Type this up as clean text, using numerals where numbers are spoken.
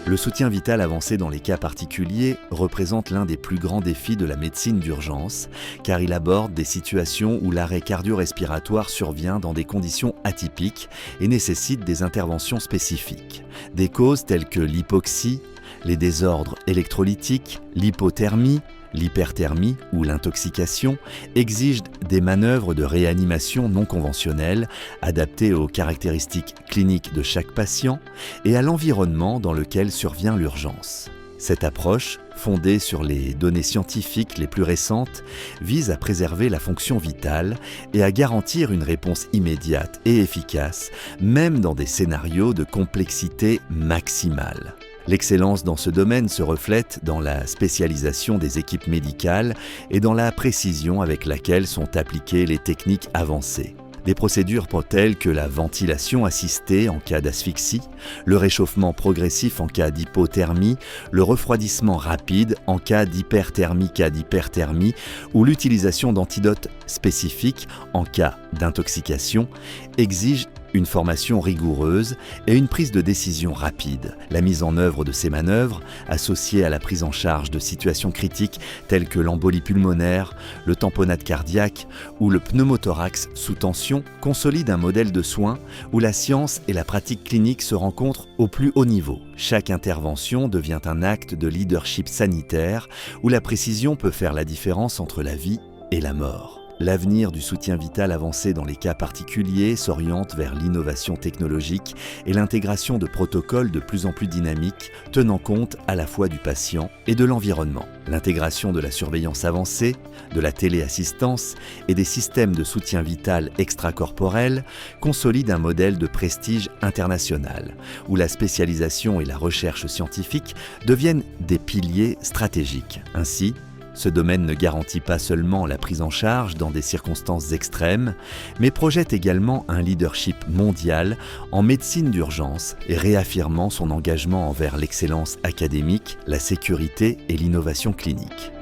Le soutien vital avancé dans les cas particuliers représente l'un des plus grands défis de la médecine d'urgence, car il aborde des situations où l'arrêt cardio-respiratoire survient dans des conditions atypiques et nécessite des interventions spécifiques. Des causes telles que l'hypoxie, les désordres électrolytiques, l'hypothermie, l'hyperthermie ou l'intoxication exigent des manœuvres de réanimation non conventionnelles adaptées aux caractéristiques cliniques de chaque patient et à l'environnement dans lequel survient l'urgence. Cette approche, fondée sur les données scientifiques les plus récentes, vise à préserver la fonction vitale et à garantir une réponse immédiate et efficace, même dans des scénarios de complexité maximale. L'excellence dans ce domaine se reflète dans la spécialisation des équipes médicales et dans la précision avec laquelle sont appliquées les techniques avancées. Des procédures telles que la ventilation assistée en cas d'asphyxie, le réchauffement progressif en cas d'hypothermie, le refroidissement rapide en cas d'hyperthermie ou l'utilisation d'antidotes spécifiques en cas d'intoxication exigent une formation rigoureuse et une prise de décision rapide. La mise en œuvre de ces manœuvres, associée à la prise en charge de situations critiques telles que l'embolie pulmonaire, le tamponnade cardiaque ou le pneumothorax sous tension, consolide un modèle de soins où la science et la pratique clinique se rencontrent au plus haut niveau. Chaque intervention devient un acte de leadership sanitaire où la précision peut faire la différence entre la vie et la mort. L'avenir du soutien vital avancé dans les cas particuliers s'oriente vers l'innovation technologique et l'intégration de protocoles de plus en plus dynamiques, tenant compte à la fois du patient et de l'environnement. L'intégration de la surveillance avancée, de la téléassistance et des systèmes de soutien vital extracorporel consolide un modèle de prestige international, où la spécialisation et la recherche scientifique deviennent des piliers stratégiques. Ainsi, ce domaine ne garantit pas seulement la prise en charge dans des circonstances extrêmes, mais projette également un leadership mondial en médecine d'urgence et réaffirmant son engagement envers l'excellence académique, la sécurité et l'innovation clinique.